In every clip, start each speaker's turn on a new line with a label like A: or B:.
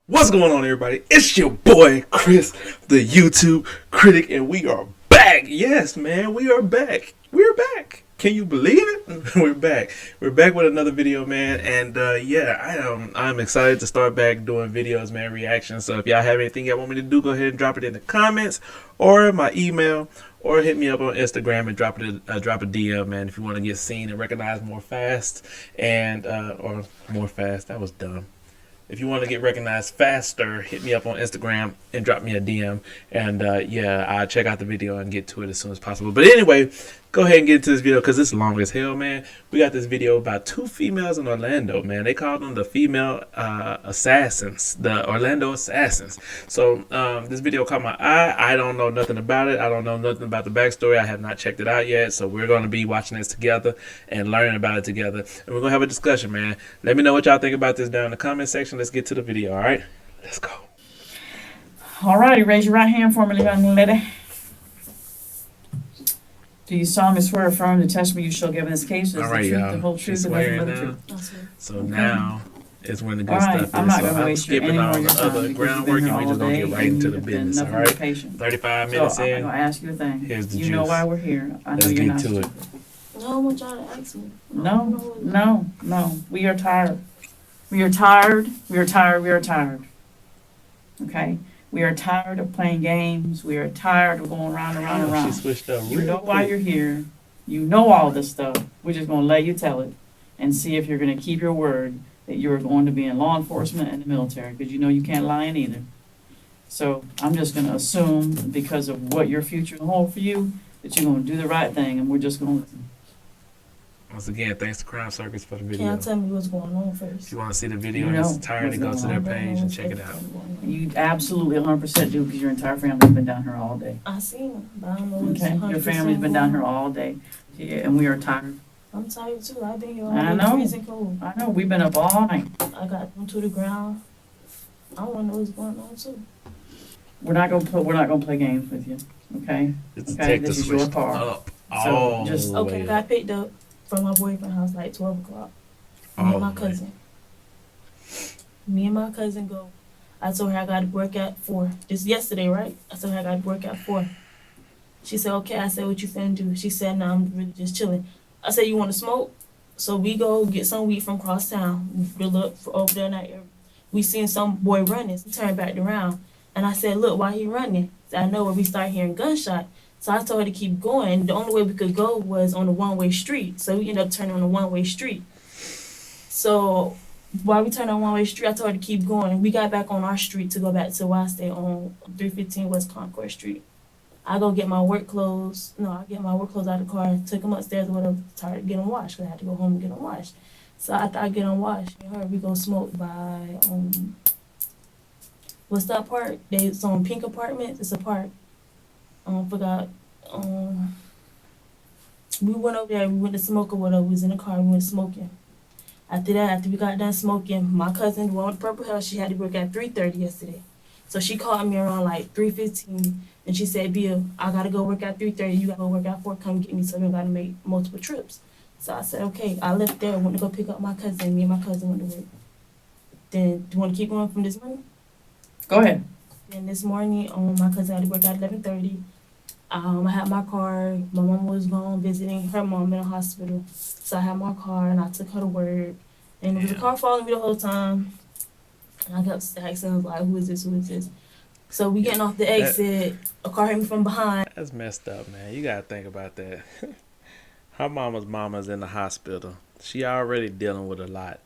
A: What's going on, everybody? It's your boy Chris, the YouTube Critic, and we are back. Yes, man, we are back. We're back. Can you believe it? We're back. We're back with another video, man. And I'm excited to start back doing videos, man, reactions. So if y'all have anything y'all want me to do, go ahead and drop it in the comments or my email, or hit me up on Instagram and drop a DM, man, if you want to get seen and recognized more fast or more fast. That was dumb. If you want to get recognized faster, hit me up on Instagram and drop me a DM. And I'll check out the video and get to it as soon as possible. But anyway, go ahead and get into this video because it's long as hell, man. We got this video about two females in Orlando, man. They called them the female assassins, the Orlando assassins. So this video caught my eye. I don't know nothing about it. I don't know nothing about the backstory. I have not checked it out yet. So we're going to be watching this together and learning about it together. And we're going to have a discussion, man. Let me know what y'all think about this down in the comment section. Let's get to the video, all right? Let's go.
B: All righty, raise your right hand for me, young lady. Do you solemnly swear or affirm the testimony you shall give in this case is the truth, the whole truth, and nothing but the truth?
A: So now is when the good
B: All right,
A: stuff
B: I'm
A: is.
B: not
A: So
B: going to
A: I'm
B: waste
A: skipping
B: any
A: all
B: more
A: the other
B: time
A: groundwork and we're just going to get right into the business, all right? 35 minutes
B: so
A: in.
B: I'm going to ask you a thing.
A: Here's the
B: you
A: juice.
B: know why we're here. I know
A: Let's
B: you're
A: get
B: not
A: to it.
B: stupid.
C: No, I want y'all to ask me.
B: No. We are tired. We are tired. We are tired. We are tired. Okay? We are tired of playing games. We are tired of going round and round and
A: She
B: round.
A: switched up
B: You
A: real
B: know why
A: quick.
B: you're here. You know all this stuff. We're just going to let you tell it and see if you're going to keep your word that you're going to be in law enforcement and the military, because you know you can't lie in either. So I'm just going to assume, because of what your future holds for you, that you're going to do the right thing, and we're just going to listen.
A: Once again, thanks to Crime Circus for the
C: Can
A: video.
C: y'all tell me what's going on
A: If
C: first?
A: you want to see the video
B: You
A: and it's
B: know
A: tired, to go
B: what's
A: to their
B: going
A: page and check it out.
B: You absolutely 100% do, because your entire family's been down here all day.
C: I seen them, but I don't know what's
B: Okay? Your
C: 100%
B: family's been down here
C: going on.
B: all day, yeah, and we are tired.
C: I'm tired too. I've been here all
B: I
C: day
B: know.
C: freezing cold.
B: I know, we've been up all night.
C: I got them to the ground. I want to know what's going on too.
B: We're not gonna play games with you, okay?
A: It's
B: Okay,
A: take the
B: this is
A: switch
B: your car.
A: up
B: So
A: all
B: just-
A: the
C: Okay, I
A: way
C: got
A: up.
C: picked up from my boyfriend's house like 12 o'clock. Me
A: All
C: and my
A: the way.
C: cousin. Me and my cousin go. I told her I got to work at 4. This yesterday, right? I told her I got to work at 4. She said, okay. I said, what you finna do? She said, no, I'm really just chilling. I said, you want to smoke? So we go get some weed from cross town. We look for over there in that area. We seen some boy running. He turned back around. And I said, look, why he running? I know where we start hearing gunshot. So I told her to keep going. The only way we could go was on a one-way street. So we ended up turning on a one-way street. So while we turned on one-way street, I told her to keep going. We got back on our street to go back to where I stay on 315 West Concord Street. I go get my work clothes. No, I get my work clothes out of the car, took them upstairs or whatever, tired to get them washed, because I had to go home and get them washed. So after I get them washed, me and her, we go smoke by, what's that park? It's on Pink Apartments. It's a park. Forgot. We went over there, we went to smoke or whatever. We was in the car, we went smoking. After that, after we got done smoking, my cousin, the one with the purple hair, she had to work at 3:30 yesterday. So she called me around like 3:15, and she said, Bill, I gotta go work at 3:30, you gotta go work at 4, come get me, so we gotta make multiple trips. So I said, okay. I left there, went to go pick up my cousin, me and my cousin went to work. Then, do you wanna keep going from this morning?
B: Go ahead.
C: Then this morning, my cousin had to work at 11:30. I had my car. My mom was gone visiting her mom in the hospital. So I had my car and I took her to work. And there was a car following me the whole time. And I kept asking, like, who is this? Who is this? So we getting off the exit. A car hit me from behind.
A: That's messed up, man. You gotta think about that. Her mama's in the hospital. She already dealing with a lot.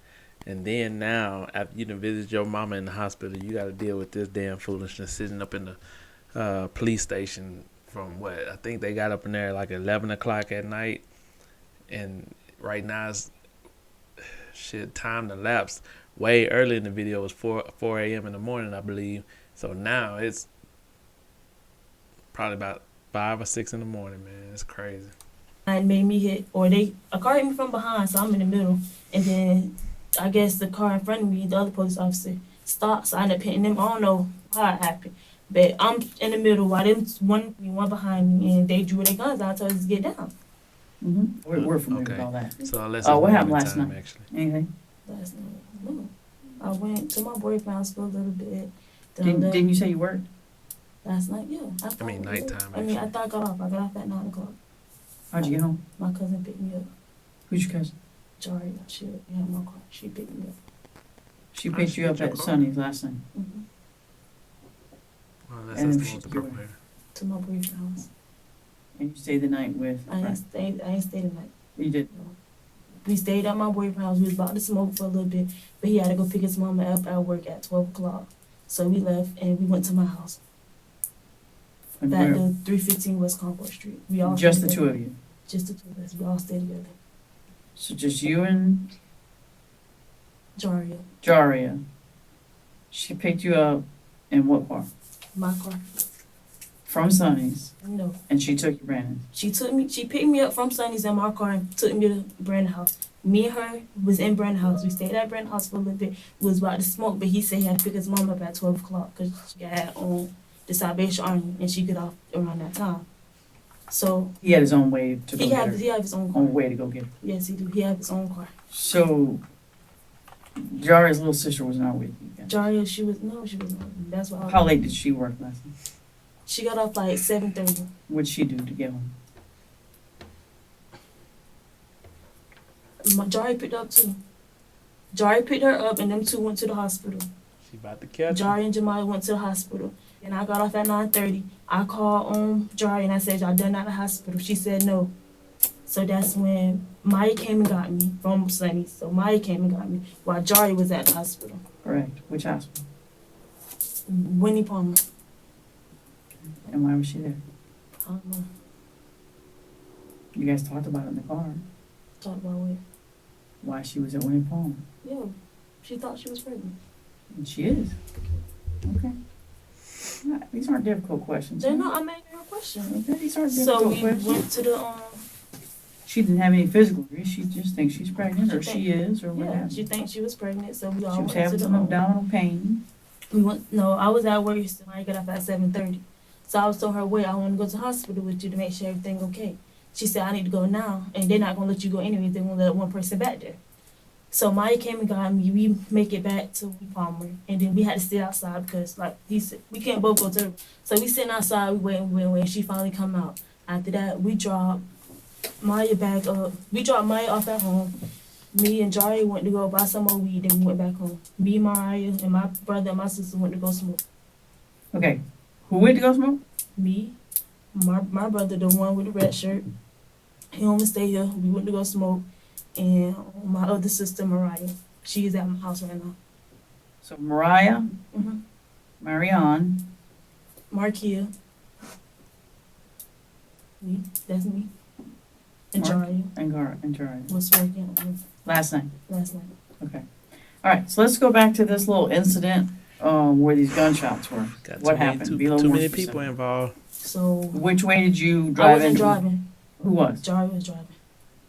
A: And then now, after you done visit your mama in the hospital, you gotta deal with this damn foolishness sitting up in the police station from what? I think they got up in there like 11 o'clock at night. And right now it's, time to lapse. Way early in the video was 4 a.m. in the morning, I believe. So now it's probably about 5 or 6 in the morning, man. It's crazy.
C: And made me hit, a car hit me from behind, so I'm in the middle. And then I guess the car in front of me, the other police officer, stopped, so I ended up hitting them. I don't know how it happened. But I'm in the middle while them one behind me, and they drew their guns out and told us to get down.
B: We're familiar with
A: Okay.
B: all that.
A: So let's
B: What happened last night?
A: actually.
B: Anything?
C: Last night, no. I went to my boyfriend's house for a little bit. Then I left
B: Didn't you say you worked?
C: last night. Yeah.
A: I mean, nighttime,
C: I mean, I
A: actually.
C: thought I got off. I got off at 9 o'clock.
B: How'd you get home?
C: My cousin picked me up.
B: Who's your cousin?
C: Jari, she had my car. She picked me up.
B: She
A: How'd
B: picked
A: she
B: you
A: get
B: up
A: your
B: at
A: car?
B: Sunny's last night.
C: Mm-hmm.
A: Well,
B: And
A: that's
B: then
A: the one
B: she-
A: with the purple hair.
C: To my boyfriend's house.
B: And you stayed the night with.
C: I ain't stayed the night.
B: You did.
C: We stayed at my boyfriend's house. We was about to smoke for a little bit, but he had to go pick his mama up at work at 12 o'clock. So we left and we went to my house.
B: And
C: At
B: where?
C: the 315 West Concord Street. We all
B: Just
C: stayed
B: the
C: together.
B: two of you.
C: Just the two of us. We all stayed together.
B: So just you and
C: Jaria,
B: Jaria. She picked you up in what car?
C: my car.
B: From Sunny's.
C: No.
B: And she took you, Brandon.
C: She picked me up from Sunny's in my car and took me to Brandon's house. Me and her was in Brandon's house. We stayed at Brandon's house for a little bit. We was about to smoke, but he said he had to pick his mom up at 12 o'clock because she had on the Salvation Army and she get off around that time. So
B: He had his own way to go
C: he
B: get
C: had
B: her.
C: he had his own car.
B: Own way to go get her.
C: Yes, he do. He had his own car.
B: So Jaria's little sister was not with you guys.
C: Jaria, she was not. That's why.
B: How late did she work last night?
C: She got off like 7:30.
B: What'd she do to get home?
C: Jaria picked her up too. Jaria picked her up and them two went to the hospital.
A: She about to catch him.
C: Jari and Jemai went to the hospital. And I got off at 9:30. I called Jari and I said, y'all done at the hospital? She said no. So that's when Maya came and got me from Sunny. So Maya came and got me while Jari was at the hospital.
B: Correct. Which hospital?
C: Winnie Palmer.
B: And why was she there?
C: I don't know.
B: You guys talked about it in the car.
C: Talk about what?
B: Why she was at Winnie Palm.
C: Yeah. She thought she was pregnant.
B: And she is. Okay. These aren't difficult questions.
C: They're not. I'm asking her a question.
B: Okay, these aren't
C: So
B: difficult
C: we
B: questions.
C: went to the
B: She didn't have any physical injuries. She just thinks she's pregnant, or she is, or what
C: yeah.
B: have
C: She
B: you.
C: thinks she was pregnant. So we all
B: She was
C: went to
B: having
C: the
B: some abdominal pain.
C: We went. No, I was at work. So I got up at 7:30. So I was telling her, wait, I want to go to the hospital with you to make sure everything okay. She said, I need to go now, and they're not gonna let you go anyway. They're gonna let one person back there. So Maya came and got me. We make it back to Palmer, and then we had to sit outside because, like he said, we can't both go to. So we sitting outside. We waiting. She finally come out. After that, we dropped Maya back up. We dropped Maya off at home. Me and Jari went to go buy some more weed, and we went back home. Me, Mariah, and my brother and my sister went to go smoke.
B: Okay. Who went to go smoke?
C: Me, my brother, the one with the red shirt, he only stay here. We went to go smoke. And my other sister, Mariah, she's at my house right now.
B: So Mariah,
C: Mm-hmm.
B: Marianne,
C: Markia. Me, that's me. And
B: Mark?
C: Jaria
B: and Jaria.
C: was working
B: Last night.
C: last night.
B: Okay. All right. So let's go back to this little incident where these gunshots were.
A: Got
B: What
A: too many-
B: happened?
A: Too,
B: Be a little
A: too
B: more
A: many
B: specific.
A: people involved.
C: So
B: Which way did you
C: I
B: drive
C: wasn't
B: into?
C: driving.
B: Who was?
C: Jaria was driving.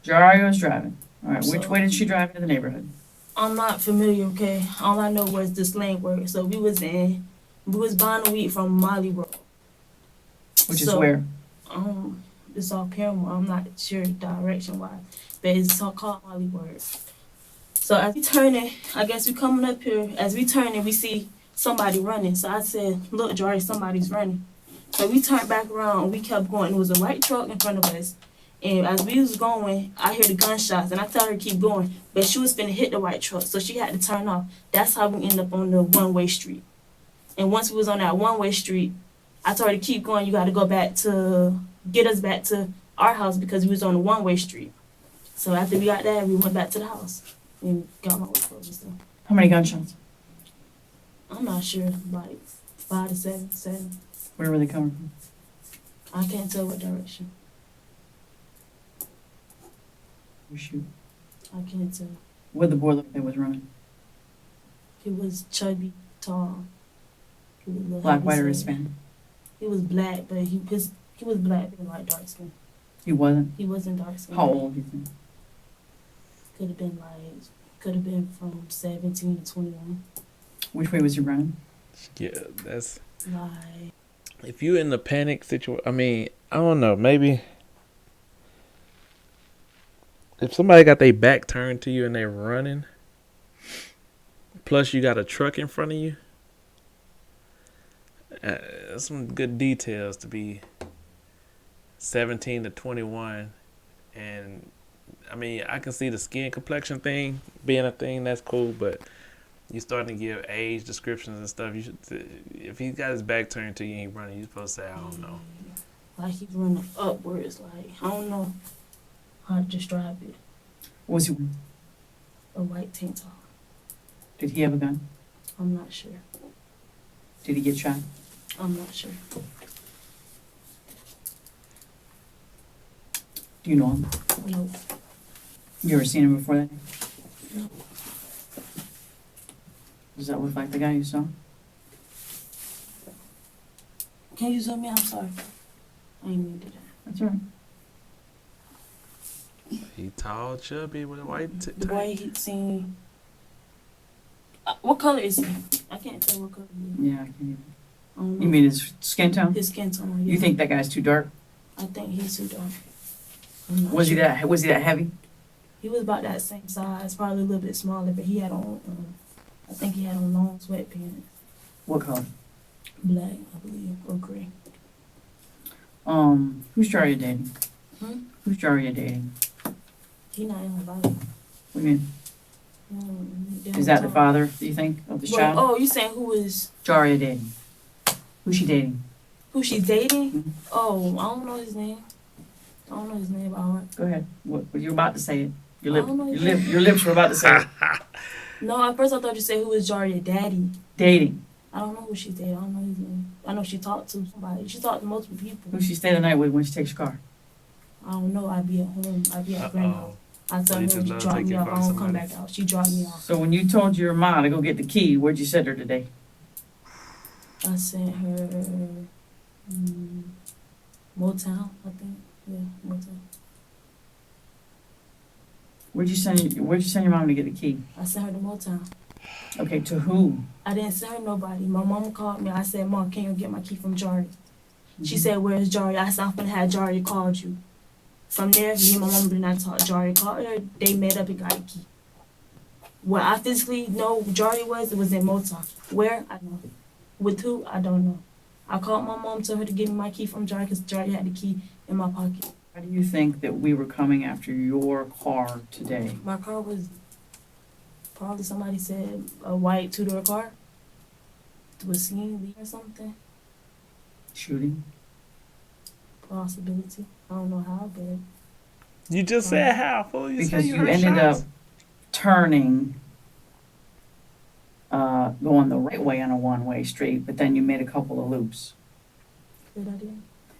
B: Jaria was driving. All right. Which
C: So-
B: way did she drive into the neighborhood?
C: I'm not familiar, okay? All I know was the slang word. So we was buying the weed from Molly Road.
B: Which is
C: So,
B: where?
C: It's off Paramore. I'm not sure direction wise, but it's called Molly Word. So as we turning, I guess we coming up here. As we turning, we see somebody running. So I said, "Look, Jari, somebody's running." So we turned back around and we kept going. It was a white truck in front of us, and as we was going, I hear the gunshots, and I tell her to keep going, but she was finna hit the white truck, so she had to turn off. That's how we ended up on the one-way street. And once we was on that one-way street, I told her to keep going. You got to go back to get us back to our house because we was on a one-way street. So after we got there, we went back to the house and got my work clothes and stuff.
B: How many gunshots?
C: I'm not sure, like 5 to 7.
B: Where were they coming from?
C: I can't tell what direction.
B: Who shoot?
C: I can't tell.
B: What the boy looked like was running?
C: He was chubby, tall. He was a little
B: Black,
C: heavy
B: white, or
C: set.
B: Hispanic?
C: He was black, but he was black and like dark skin.
B: He wasn't.
C: He wasn't dark skin.
B: How old do you think?
C: Could have been from 17 to 21.
B: Which way was he running?
A: Yeah, that's.
C: Like,
A: If you in the panic situation, I mean, I don't know. Maybe if somebody got their back turned to you and they're running, plus you got a truck in front of you. That's some good details to be 17 to 21. And I mean, I can see the skin complexion thing being a thing. That's cool, but you starting to give age descriptions and stuff. You should, if he's got his back turned to you and he running, you're supposed to say, I don't know.
C: Like he's running upwards. Like I don't know how to describe it.
B: What was he wearing?
C: A white tank top.
B: Did he have a gun?
C: I'm not sure.
B: Did he get shot?
C: I'm not sure.
B: Do you know him?
C: No.
B: You ever seen him before that?
C: No.
B: Does that look like the guy you saw?
C: Can you zoom in? I'm sorry. I didn't mean to do that.
B: That's all right.
A: He tall, chubby with a white
C: The way he seen. What color is he? I can't tell what color he is.
B: Yeah, I can't even.
C: I don't know.
B: You mean his skin tone?
C: His skin tone? Yeah.
B: You think that guy's too dark?
C: I think he's too dark. I'm not
B: Was he
C: sure.
B: that heavy?
C: He was about that same size, probably a little bit smaller, but he had on. I think he had on long sweatpants,
B: What color?
C: black, I believe, or gray.
B: Who's Jari dating? Who's Jari dating?
C: He not in her body.
B: What do you mean?
C: They
B: Is that the
C: don't talk.
B: father, do you think, of this
C: Well,
B: child?
C: oh, you saying who is
B: Jari dating. Who's she dating?
C: who she's dating?
B: Mhm.
C: Oh, I don't know his name. I don't know his name. All right.
B: Go ahead. What you're about to say it. Your
C: I
B: lip,
C: don't know
B: your
C: his
B: lip,
C: name.
B: your lips were about to say it.
C: No, at first I thought you said who is Jaria daddy.
B: Dating.
C: I don't know who she's dating. I don't know his name. I know she talked to somebody. She talked to multiple people.
B: Who she stay the night with when she takes your car?
C: I don't know. I'd be at home. I'd be at grandma's. I tell
A: So
C: her
A: you
C: to
A: just let her
C: drop
A: take
C: me
A: your
C: off.
A: car
C: I
A: to
C: don't come
A: somebody?
C: back out. She dropped me off.
B: So when you told your mom to go get the key, where'd you send her today?
C: I sent her Motown, I think. Yeah, Motown.
B: Where'd you send your mom to get the key?
C: I sent her to Motown.
B: Okay, to who?
C: I didn't send her nobody. My mom called me. I said, Mom, can you get my key from Jari? She said, where's Jari? I said, I'm gonna have Jari called you. From there, me and my mom did not talk. Jari called her. They met up and got a key. Where I physically know Jari was, it was in Motown. Where? I don't know. With who? I don't know. I called my mom, told her to give me my key from Jari because Jari had the key in my pocket.
B: Why do you think that we were coming after your car today?
C: My car was probably somebody said a white two-door car. Was seen or something.
B: Shooting?
C: Possibility. I don't know how, but
A: You just said how, fool. You said
B: Because you
A: heard
B: ended
A: shots.
B: up turning, going the right way on a one-way street, but then you made a couple of loops.
C: good idea.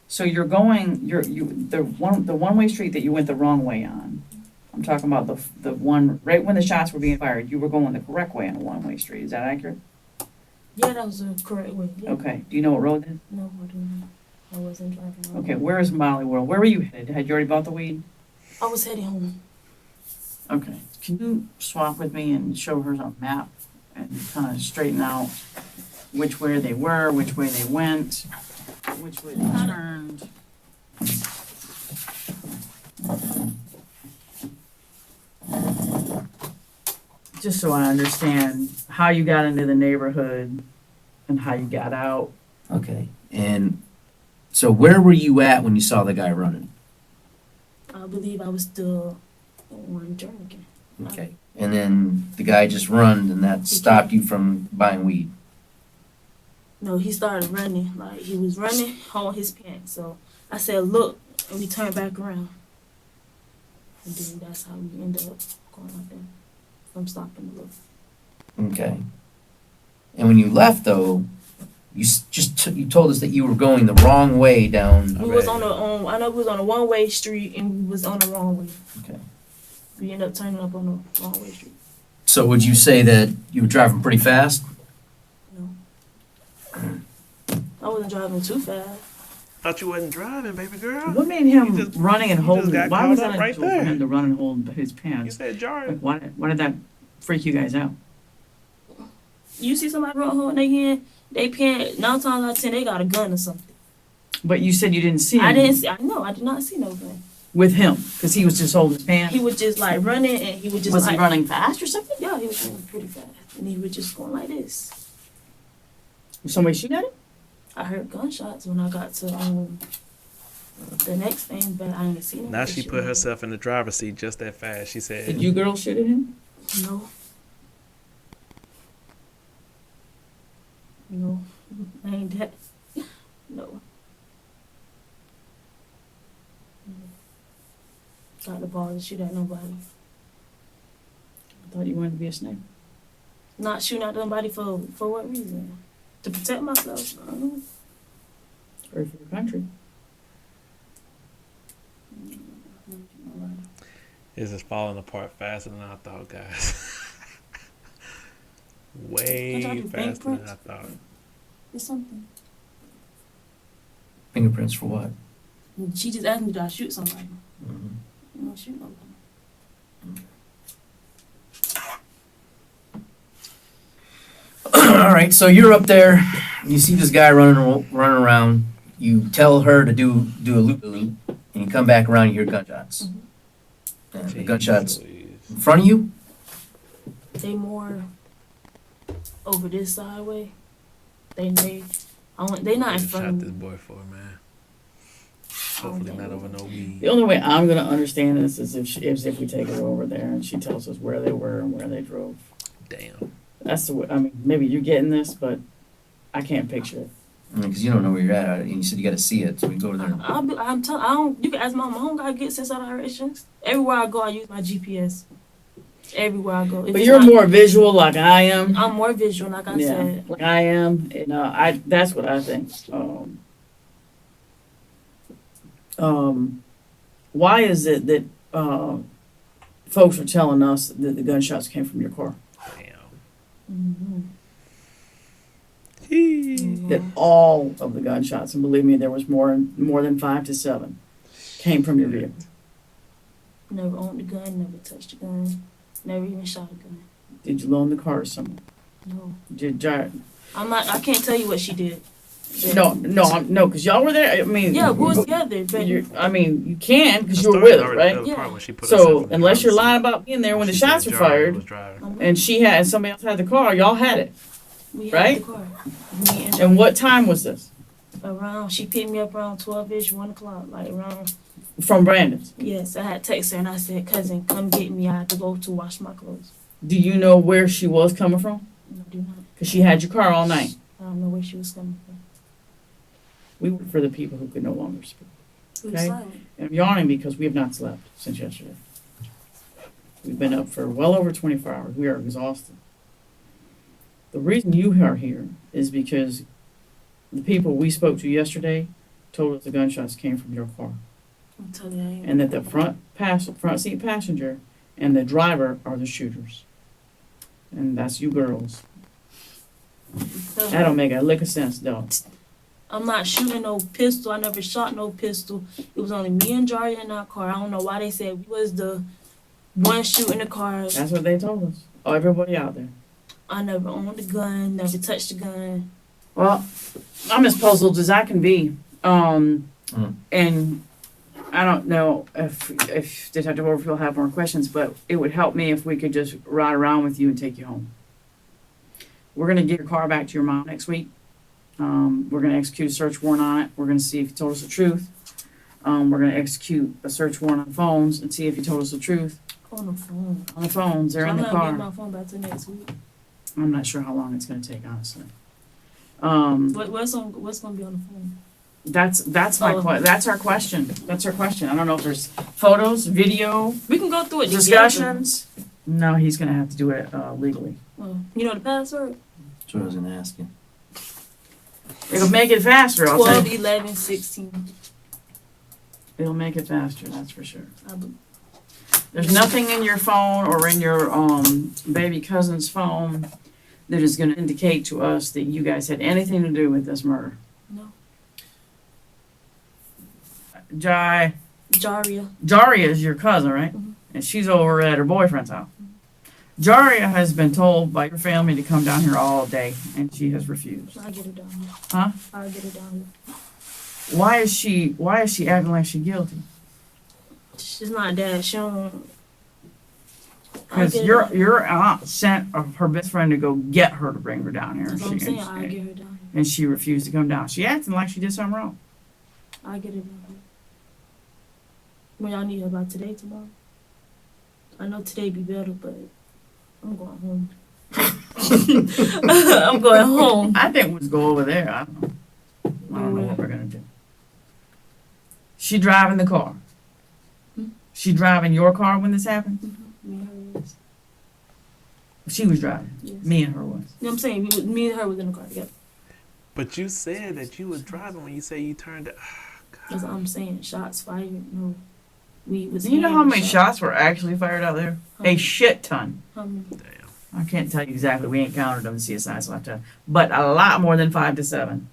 B: So you're going, the one-way street that you went the wrong way on. I'm talking about the one, right when the shots were being fired, you were going the correct way on a one-way street. Is that accurate?
C: Yeah, that was the correct way. Yeah.
B: Okay. Do you know what road that is?
C: No, I don't know. I wasn't driving.
B: Okay, where is Molly World? Where were you headed? Had you already bought the weed?
C: I was heading home.
B: Okay. Can you swap with me and show her a map and kind of straighten out which way they were, which way they went, which way they turned? Just so I understand how you got into the neighborhood and how you got out.
D: Okay, and so where were you at when you saw the guy running?
C: I believe I was still on Jernigan.
D: Okay, and then the guy just run and that stopped you from buying weed?
C: No, he started running. Like, he was running on his pants. So I said, look, and we turned back around. And then that's how we ended up going out there from stopping to look.
D: Okay. And when you left though, you told us that you were going the wrong way down.
C: We was on I know we was on a one-way street and we was on the wrong way.
D: Okay.
C: We ended up turning up on the wrong way street.
D: So would you say that you were driving pretty fast?
C: No. I wasn't driving too fast.
A: Thought you wasn't driving, baby girl.
B: What made him
A: You just-
B: running and
A: you just
B: holding?
A: got
B: Why
A: caught
B: was
A: up
B: that
A: right
B: unusual for
A: there.
B: him to run and hold his
A: You
B: pants?
A: said jarring.
B: Like, why did that freak you guys out?
C: You see somebody run holding their hand, they pant, 9 times out of 10, they got a gun or something.
B: But you said you didn't see him.
C: I didn't see, I did not see no gun.
B: With him, because he was just holding his pants.
C: He was just like running and he was just
B: Was
C: like,
B: he running fast or something?
C: yeah, he was running pretty fast. and he was just going like this.
B: Somebody shoot at it?
C: I heard gunshots when I got to the next thing, but I didn't see no.
A: Now she put herself in the driver's seat just that fast. She said,
B: Did you girls shoot at him?
C: No. No, I ain't that. No. Got the ball to shoot at nobody.
B: I thought you wanted to be a sniper.
C: Not shooting at nobody for what reason? To protect myself. I don't know.
B: Or for your country.
A: this is falling apart faster than I thought, guys. Way
C: Don't y'all do
A: faster than I
C: fingerprints?
A: thought.
C: It's something.
D: Fingerprints for what?
C: She just asked me, did I shoot somebody?
D: Mhm.
C: I don't shoot nobody.
D: All right, so you're up there. You see this guy running around. You tell her to do a loop-de-loop, and you come back around. You hear gunshots. And the gunshots in front of you.
C: They more over this side way. They not in
A: What
C: front
A: shot
C: of
A: this
C: me.
A: boy for, man? Hopefully not over no weed.
B: The only way I'm gonna understand this is if we take her over there and she tells us where they were and where they drove.
A: Damn.
B: That's the way, I mean, maybe you're getting this, but I can't picture it.
D: Because you don't know where you're at, and you said you got to see it, so we go to there.
C: I'm telling. I don't. You can ask my mom. I don't gotta get sense of directions. Everywhere I go, I use my GPS. Everywhere I go. If
B: But
C: it's
B: you're
C: not-
B: more visual like I am.
C: I'm more visual, like I
B: Yeah,
C: said.
B: like I am, and that's what I think. Why is it that folks are telling us that the gunshots came from your car?
A: Damn.
B: That all of the gunshots, and believe me, there was more than 5 to 7, came from your vehicle.
C: Never owned a gun. Never touched a gun. Never even shot a gun.
B: Did you loan the car to someone?
C: No.
B: Did you?
C: I'm not. I can't tell you what she did.
B: No, because y'all were there. I mean,
C: Yeah, we was together, but
B: I mean, you can because you were with us, right?
C: Yeah.
B: So unless you're lying about being there when the shots were fired,
C: I'm
B: and somebody else had the car, y'all had it.
C: we
B: right?
C: had the car. Me
B: And what time was this?
C: around? She picked me up around 12ish, 1 o'clock, like around.
B: From Brandon's.
C: Yes, I had text her and I said, "Cousin, come get me. I have to go to wash my clothes."
B: Do you know where she was coming from?
C: No, I do not.
B: Because she had your car all night.
C: I don't know where she was coming from.
B: We were for the people who could no longer speak.
C: She was
B: Okay.
C: silent.
B: And I'm yawning because we have not slept since yesterday. We've been up for well over 24 hours. We are exhausted. The reason you are here is because the people we spoke to yesterday told us the gunshots came from your car.
C: I'm telling you, I ain't.
B: And that the front seat passenger and the driver are the shooters. And that's you girls.
C: So,
B: That don't make a lick of sense, though.
C: I'm not shooting no pistol. I never shot no pistol. It was only me and Jari in our car. I don't know why they said we was the one shooting the car.
B: That's what they told us. Oh, everybody out there.
C: I never owned a gun, never touched a gun.
B: Well, I'm as puzzled as I can be. And I don't know if Detective Overfield will have more questions, but it would help me if we could just ride around with you and take you home. We're gonna get your car back to your mom next week. We're gonna execute a search warrant on it. We're gonna see if you told us the truth. We're gonna execute a search warrant on phones and see if you told us the truth.
C: On the phone.
B: On the phones, they're
C: So
B: in the
C: I'm not getting
B: car.
C: my phone back till next week.
B: I'm not sure how long it's gonna take, honestly.
C: What's gonna be on the phone?
B: That's
C: Oh.
B: that's our question. That's our question. I don't know if there's photos, video,
C: We can go through it together.
B: discussions. No, he's gonna have to do it legally.
C: Oh, you know the password?
D: That's what I was gonna ask you.
B: It'll make it faster. I'll tell
C: 12,
B: you.
C: 11, 16.
B: It'll make it faster. That's for sure.
C: I be-
B: There's nothing in your phone or in your baby cousin's phone that is gonna indicate to us that you guys had anything to do with this murder.
C: No.
B: Jaria is your cousin, right?
C: Mhm.
B: And she's over at her boyfriend's house. Jaria has been told by your family to come down here all day, and she has refused.
C: I'll get it down here.
B: Huh?
C: I'll get it down here.
B: Why is she acting like she's guilty?
C: She's not that. She don't.
B: Because
C: get it
B: your
C: down.
B: your aunt sent her best friend to go get her to bring her down here.
C: That's what I'm saying. I'll get her down here.
B: And she refused to come down. She acting like she did something wrong.
C: I'll get her down here. When y'all need her by today, tomorrow? I know today be better, but I'm going home. I'm going home.
B: I think we'll just go over there. I don't know. I don't know what we're gonna do. She driving the car.
C: Hmm?
B: She driving your car when this happened?
C: Me and her was.
B: She was driving.
C: Yes.
B: Me and her was.
C: You know what I'm saying? Me and her was in the car together.
A: But you said that you was driving when you say you turned it.
C: That's what I'm saying. Shots fired. No. We was.
B: Do you know how
C: hearing
B: many shots were actually fired out there?
C: How
B: A
C: many?
B: shit ton.
C: How many?
A: Damn.
B: I can't tell you exactly. We ain't counted them CSI so I have to, but a lot more than 5 to 7.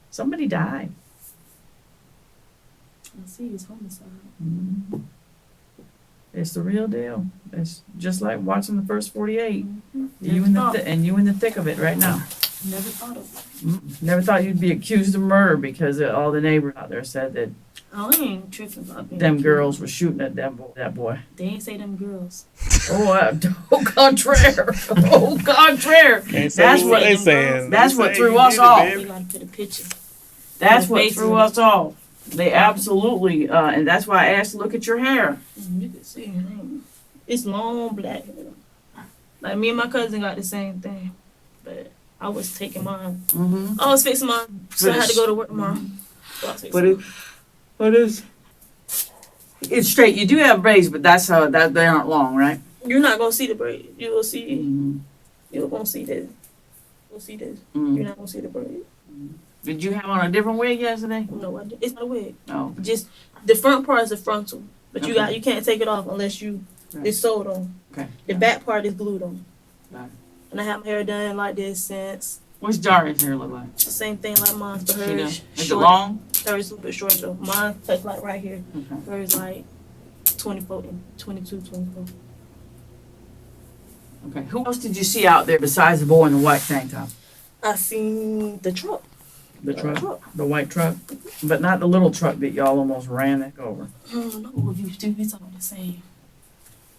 B: Somebody died.
C: I see it's homicide.
B: Mhm. It's the real deal. It's just like watching the first 48. You in the and you in the thick of it right now.
C: Never thought of it.
B: Never thought you'd be accused of murder because all the neighbors out there said that
C: I ain't tripping about being
B: them
C: accused.
B: girls were shooting at that boy.
C: They ain't say them girls.
B: Au contraire. Au contraire.
A: Can't say
B: That's
A: what
B: what
A: they saying.
B: that's
A: They
B: what
A: say
B: threw
A: you
B: us
A: did it,
B: off.
A: baby.
C: We gotta put a picture.
B: That's what
C: Basically.
B: threw us off. They absolutely, and that's why I asked to look at your hair.
C: You can see it's long black hair. Like me and my cousin got the same thing, but I was taking mine.
B: Mm-hmm.
C: I was fixing mine, so I had to go to work tomorrow. So I was fixing mine.
B: It's straight. You do have braids, but that's how that they aren't long, right?
C: You're not gonna see the braid. You will see.
B: Mm-hmm.
C: You're gonna see this. You'll see this.
B: Mm-hmm.
C: You're not gonna see the braid.
B: Did you have on a different wig yesterday?
C: No, it's not a wig.
B: No.
C: Just the front part is a frontal, but
B: Okay.
C: you can't take it off unless you
B: Right.
C: it's sewed on.
B: Okay.
C: The back part is glued on.
B: Right.
C: And I have my hair done like this since
B: What's Jari's hair look like?
C: the same thing like mine, but
B: She
C: hers
B: does. Is it
C: short.
B: long?
C: Hers a little bit short though. Mine touch like right here.
B: Okay.
C: Hers like 24 and 22, 24.
B: Okay. Who else did you see out there besides the boy in the white tank top?
C: I seen the truck.
B: The truck, the white truck, but not the little truck that y'all almost ran it over.
C: I don't know if you two it's all the same.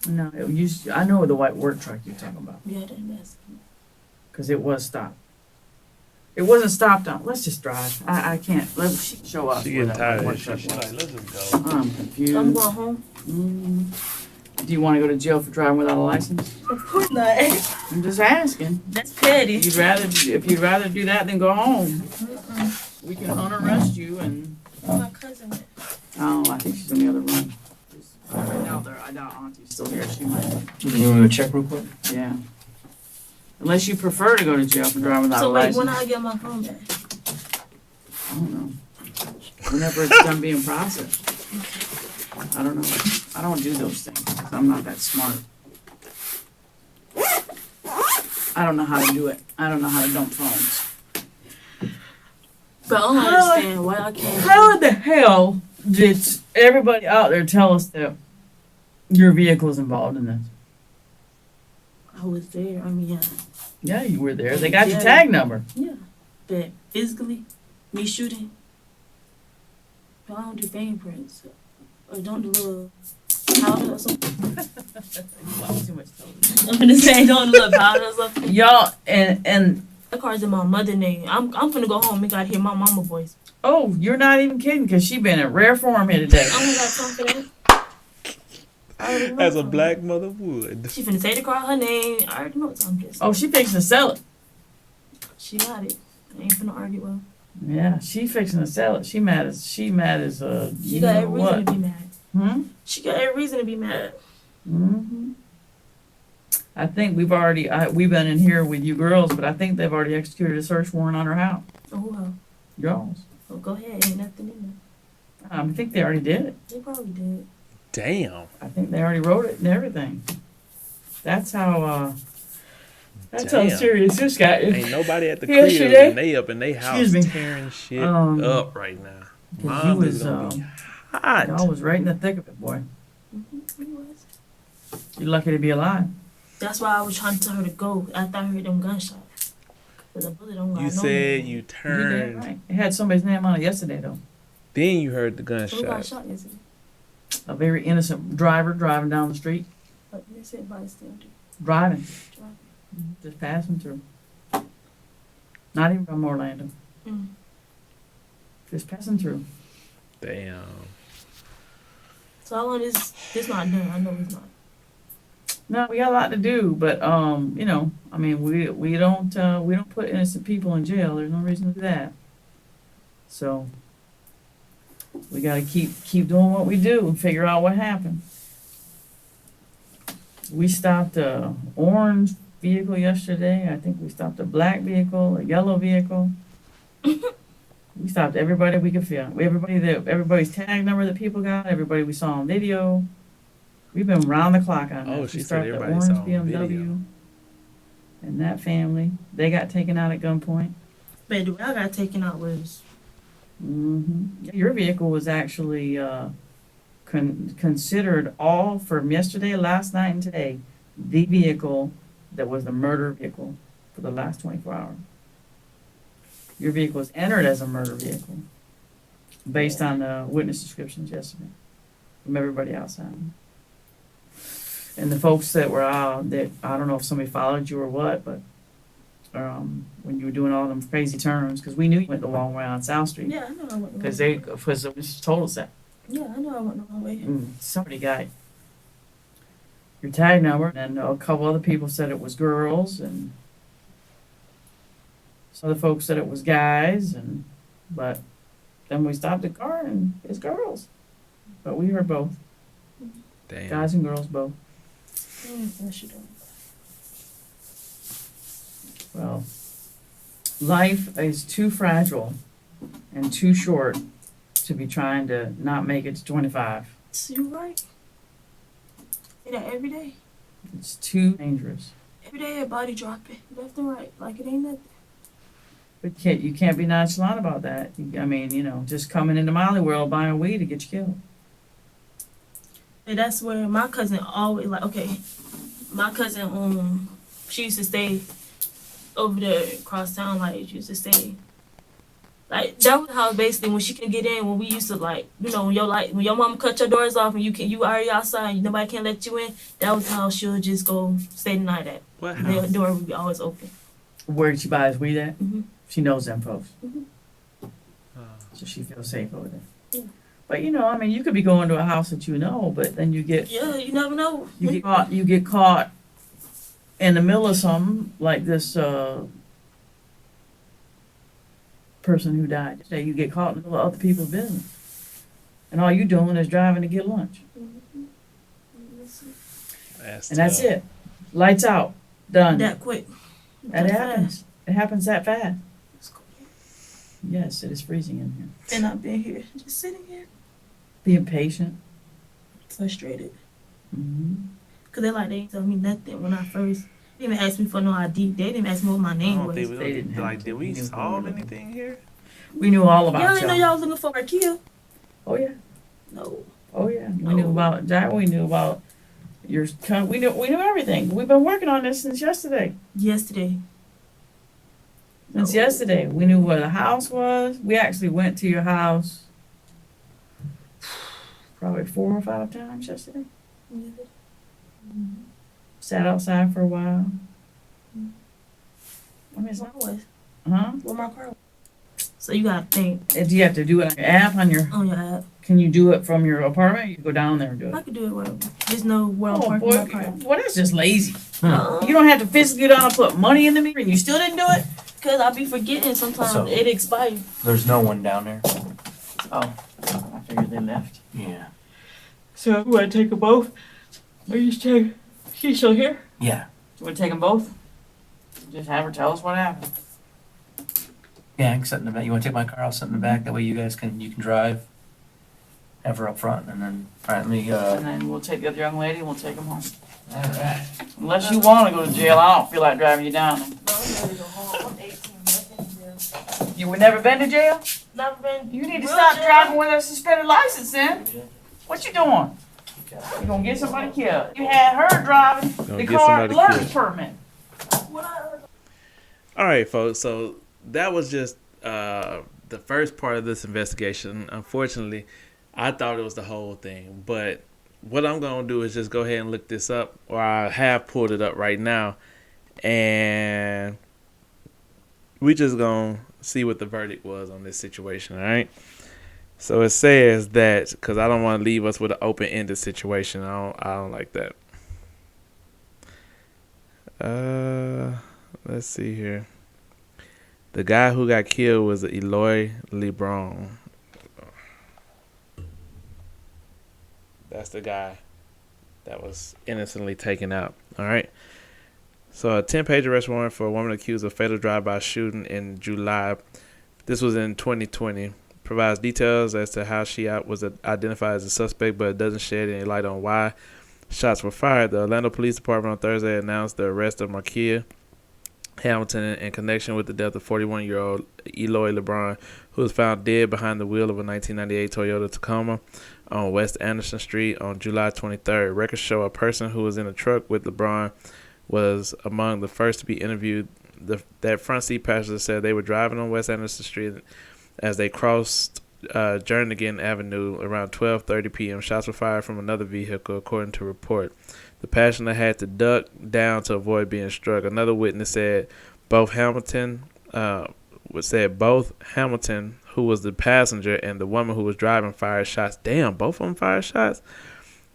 B: No, I know the white work truck you're talking about,
C: Yeah, that's
B: because it was stopped. It wasn't stopped on. Let's just drive. I can't. Let me show us.
A: She
B: where
A: getting
B: that
A: tired of
B: work
A: this
B: truck
A: shit. She's
B: was.
A: like, let's just go.
B: I'm confused.
C: I'm going home.
B: Do you want to go to jail for driving without a license?
C: Of course not.
B: I'm just asking.
C: That's petty.
B: If you'd rather do that than go home, we can unarrest you and.
C: My cousin.
B: Oh, I think she's in the other room. I doubt Auntie's still here. She might.
D: You want to check real quick?
B: Yeah. Unless you prefer to go to jail for driving without a
C: So like
B: license.
C: when I get my phone back.
B: I don't know. Whenever it's done being processed. I don't know. I don't do those things. 'Cause I'm not that smart. I don't know how to do it. I don't know how to dump phones.
C: But I don't understand why I can't.
B: How in the hell did everybody out there tell us that your vehicle is involved in this?
C: I was there. I mean, yeah.
B: Yeah, you were there. They got your
C: Yeah.
B: tag number.
C: Yeah. But physically, me shooting, I don't do fingerprints. Or don't do little powder or something.
B: Wow, too much television.
C: I'm gonna say don't do little powder or something.
B: Y'all and
C: The car's in my mother name. I'm finna go home and gotta hear my mama voice.
B: oh, you're not even kidding because she been in rare form here today.
C: I don't got time for that. I already know
A: As a
C: time.
A: black mother would.
C: She finna say the car her name. I already know what time it is.
B: Oh, she fixing to sell it.
C: She got it. I ain't finna argue with her.
B: Yeah, she fixing to sell it. She mad as
C: She
B: you
C: got
B: know
C: every reason
B: what?
C: to be mad.
B: Hmm.
C: She got every reason to be mad.
B: Hmm. I think we've been in here with you girls, but I think they've already executed a search warrant on her house.
C: Oh, well.
B: Y'all's.
C: Oh, go ahead. Ain't nothing in there.
B: I think they already did it.
C: They probably did.
A: Damn.
B: I think they already wrote it and everything. That's how
A: Damn.
B: serious this guy is.
A: Ain't nobody at the
B: Yeah,
A: crib
B: she did.
A: and they up in they house
B: Excuse me.
A: tearing shit
B: Um,
A: up right now.
B: 'Cause you
A: Mom is
B: was,
A: gonna be hot.
B: Y'all was right in the thick of it, boy.
C: Mm-hmm. It was.
B: You're lucky to be alive.
C: That's why I was trying to tell her to go after I heard them gunshots. Cause a bullet don't got
A: You
C: no
A: said
C: name.
A: you
B: You did
A: turned,
B: right. It had somebody's name on it yesterday, though.
A: then you heard the
C: Who got
A: gunshot.
C: shot yesterday?
B: A very innocent driver driving down the street.
C: But they said bystander.
B: Driving,
C: Driving.
B: just passing through. Not even from Orlando,
C: Mm.
B: just passing through.
A: Damn.
C: So how long is this not done? I know it's not.
B: No, we got a lot to do, but you know, I mean, we don't put innocent people in jail. There's no reason to do that. So we got to keep doing what we do and figure out what happened. We stopped a orange vehicle yesterday. I think we stopped a black vehicle, a yellow vehicle. We stopped everybody we could find. Everybody's tag number that people got. Everybody we saw on video. We've been round the clock on
A: Oh,
B: this.
A: she
B: We
A: said
B: stopped the
A: everybody
B: orange
A: saw on
B: BMW.
A: video.
B: And that family, they got taken out at gunpoint.
C: But the way I got taken out was
B: Your vehicle was actually considered all from yesterday, last night, and today, the vehicle that was the murder vehicle for the last 24 hours. Your vehicle was entered as a murder vehicle based on the witness descriptions yesterday from everybody outside. And the folks that were out, that I don't know if somebody followed you or what, but when you were doing all them crazy turns, because we knew you went the long way on South Street.
C: yeah, I know I went the
B: Because
C: wrong way.
B: because the witness told us that.
C: Yeah, I know I went the wrong way.
B: Somebody got your tag number, and a couple other people said it was girls, and some other folks said it was guys, but then we stopped the car and it's girls. But we heard both,
A: Damn.
B: guys and girls both.
C: I should have.
B: Well, life is too fragile and too short to be trying to not make it to 25.
C: You're right. Say that every day.
B: It's too dangerous.
C: Every day, a body dropping left and right, like it ain't nothing.
B: But you can't be nonchalant about that. I mean, you know, just coming into Molly World buying weed to get you killed.
C: And that's where my cousin always like. Okay, my cousin she used to stay over there across town. Like she used to stay. Like that was how basically when she could get in, when we used to like, you know, when your mama cut your doors off and you already outside, and nobody can let you in. That was how she would just go stay the night at.
A: What
C: The
A: house?
C: door would be always open.
B: Where did she buy his weed at?
C: Mhm.
B: She knows them folks. So she feels safe over there.
C: Yeah.
B: But you know, I mean, you could be going to a house that you know, but then you get
C: Yeah, you never know.
B: you get caught in the middle of something like this person who died. Say you get caught in the middle of other people's business, and all you doing is driving to get lunch,
A: That's
B: and that's
A: tough.
B: it. Lights out, done.
C: That quick.
B: That
C: That
B: happens.
C: fast.
B: It happens that fast.
C: It's cool.
B: Yes, it is freezing in here.
C: And I've been here, just sitting here,
B: Being patient.
C: frustrated.
B: Mm-hmm.
C: Cause they ain't tell me nothing when I first. They didn't even ask me for no ID. They didn't even ask me what my
A: I
C: name
A: don't
C: was.
A: think we
B: They didn't have
A: like.
B: to.
A: Did we
B: We knew
A: solve
B: who we were.
A: anything here?
B: We knew all about
C: Y'all didn't know
B: y'all.
C: y'all was looking for a kill.
B: Oh yeah.
C: No.
B: Oh yeah. We knew
C: Oh.
B: about Jack. We knew about your. We knew everything. We've been working on this since yesterday.
C: Yesterday.
B: Since yesterday, we knew where the house was. We actually went to your house probably 4 or 5 times yesterday. Sat outside for a while. I mean, it's not.
C: Was
B: Huh?
C: where my car was. So you gotta think
B: Do you have to do it on your app? On your?
C: on your app.
B: Can you do it from your apartment? You go down there and do
C: I
B: it.
C: could do it wherever. Just know where I'm
B: Oh
C: parking
B: boy,
C: my car.
B: boy, that's just lazy.
C: Uh-uh.
B: You don't have to physically go down and put money in the meter, and you still didn't do it.
C: Cause I be forgetting sometimes
D: So-
C: it expires.
D: There's no one down there.
B: Oh, I figured they left.
D: Yeah.
B: So you want to take them both? Are you still? She's still here?
D: Yeah.
B: You want to take them both? Just have her tell us what happened.
D: Yeah, I can sit in the back. You want to take my car? I'll sit in the back. That way you can drive. Have her up front, and then all right. Let me.
B: And then we'll take the other young lady and we'll take them home.
D: All right.
B: Unless you want to go to jail, I don't feel like driving you down there.
C: I'm ready to go home. I'm 18. I've been to jail.
B: You never been to jail?
C: Never been.
B: You need to
C: real
B: stop
C: jail.
B: driving with a suspended license then. What you doing? You gonna get somebody killed. You had her driving
A: Gonna
B: the
A: get
B: car
A: somebody
B: learner's
A: killed.
B: permit.
C: What I heard.
A: All right, folks. So that was just the first part of this investigation. Unfortunately, I thought it was the whole thing, but what I'm gonna do is just go ahead and look this up, or I have pulled it up right now, and we just gonna see what the verdict was on this situation. All right. So it says that because I don't want to leave us with an open-ended situation. I don't like that. Let's see here. The guy who got killed was Eloy LeBron. That's the guy that was innocently taken out. All right. So a 10-page arrest warrant for a woman accused of fatal drive-by shooting in July. This was in 2020. Provides details as to how she was identified as a suspect, but it doesn't shed any light on why shots were fired. The Orlando Police Department on Thursday announced the arrest of Markia Hamilton in connection with the death of 41-year-old Eloy LeBron, who was found dead behind the wheel of a 1998 Toyota Tacoma on West Anderson Street on July 23rd. Records show a person who was in a truck with LeBron was among the first to be interviewed. That front seat passenger said they were driving on West Anderson Street as they crossed Jernigan Avenue around 12:30 p.m. Shots were fired from another vehicle, according to report. The passenger had to duck down to avoid being struck. Another witness said both Hamilton, who was the passenger, and the woman who was driving fired shots. Damn, both of them fired shots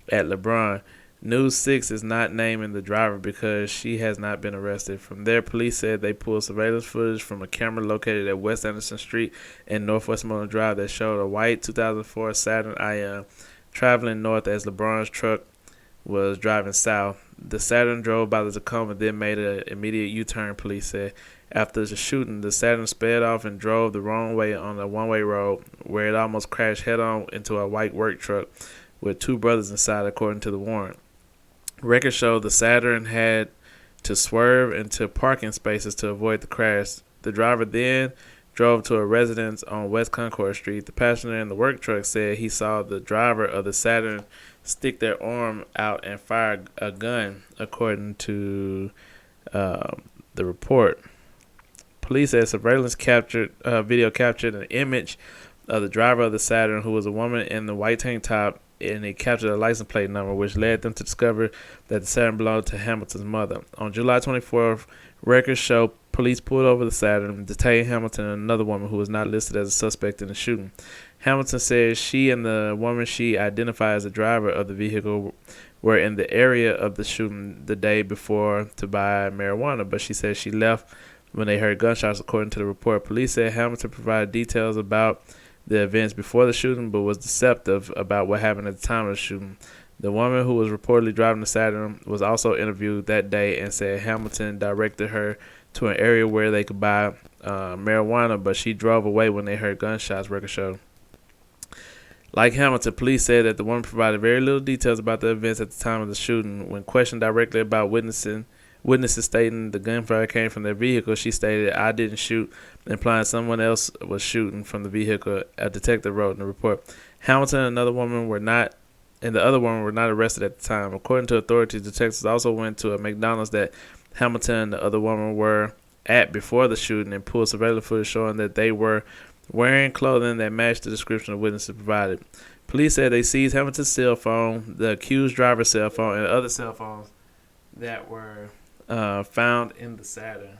A: at LeBron. News 6 is not naming the driver because she has not been arrested. From there, police said they pulled surveillance footage from a camera located at West Anderson Street and Northwest Moreland Drive that showed a white 2004 Saturn Ion traveling north as LeBron's truck was driving south. The Saturn drove by the Tacoma, then made an immediate U-turn, police said. After the shooting, the Saturn sped off and drove the wrong way on a one-way road where it almost crashed head-on into a white work truck with two brothers inside, according to the warrant. Records show the Saturn had to swerve into parking spaces to avoid the crash. The driver then drove to a residence on West Concord Street. The passenger in the work truck said he saw the driver of the Saturn stick their arm out and fire a gun, according to the report. Police said surveillance video captured an image of the driver of the Saturn, who was a woman in the white tank top, and it captured a license plate number, which led them to discover that the Saturn belonged to Hamilton's mother. On July 24th, records show police pulled over the Saturn, detained Hamilton and another woman who was not listed as a suspect in the shooting. Hamilton says she and the woman she identified as the driver of the vehicle were in the area of the shooting the day before to buy marijuana, but she said she left when they heard gunshots, according to the report. Police said Hamilton provided details about the events before the shooting, but was deceptive about what happened at the time of the shooting. The woman who was reportedly driving the Saturn was also interviewed that day and said Hamilton directed her to an area where they could buy marijuana, but she drove away when they heard gunshots, records show. Like Hamilton, police said that the woman provided very little details about the events at the time of the shooting. When questioned directly about witnesses stating the gunfire came from their vehicle, she stated, "I didn't shoot," implying someone else was shooting from the vehicle, a detective wrote in the report. Hamilton and the other woman were not arrested at the time. According to authorities, detectives also went to a McDonald's that Hamilton and the other woman were at before the shooting and pulled surveillance footage showing that they were wearing clothing that matched the description of witnesses provided. Police said they seized Hamilton's cell phone, the accused driver's cell phone, and other cell phones that were found in the Saturn.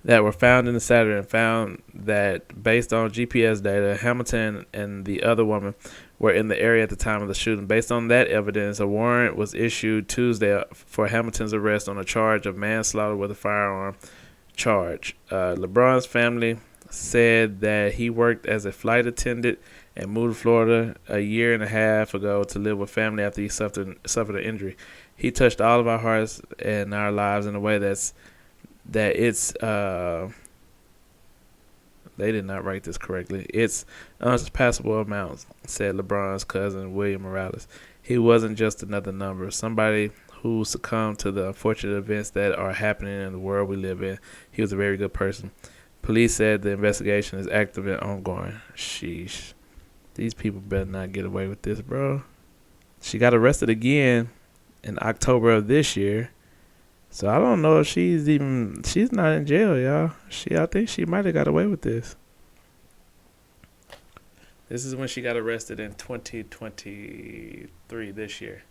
A: That were found in the Saturn, and found that based on GPS data, Hamilton and the other woman were in the area at the time of the shooting. Based on that evidence, a warrant was issued Tuesday for Hamilton's arrest on a charge of manslaughter with a firearm charge. LeBron's family said that he worked as a flight attendant and moved to Florida a year and a half ago to live with family after he suffered an injury. He touched all of our hearts and our lives in a way they did not write this correctly. It's unsurpassable amounts, said LeBron's cousin, William Morales. He wasn't just another number, somebody who succumbed to the unfortunate events that are happening in the world we live in. He was a very good person. Police said the investigation is active and ongoing. Sheesh. These people better not get away with this, bro. She got arrested again in October of this year. So I don't know if she's not in jail, y'all. I think she might have got away with this. This is when she got arrested in 2023 this year.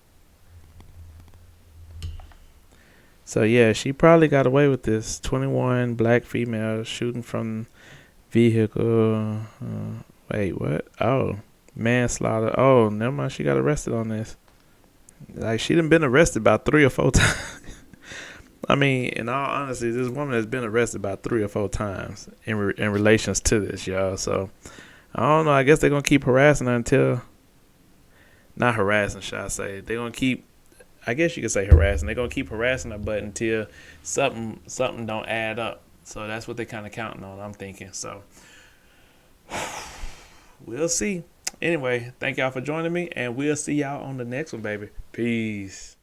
A: So yeah, she probably got away with this. 21 black female shooting from vehicle. Wait, what? Oh, manslaughter. Oh, never mind. She got arrested on this. Like, she done been arrested about 3 or 4 times. I mean, in all honesty, this woman has been arrested about 3 or 4 times in relations to this, y'all. So I don't know. I guess they're gonna keep harassing her until, not harassing, should I say? They're gonna keep. I guess you could say harassing. They're gonna keep harassing her, but until something don't add up. So that's what they're kind of counting on, I'm thinking. So we'll see. Anyway, thank y'all for joining me, and we'll see y'all on the next one, baby. Peace.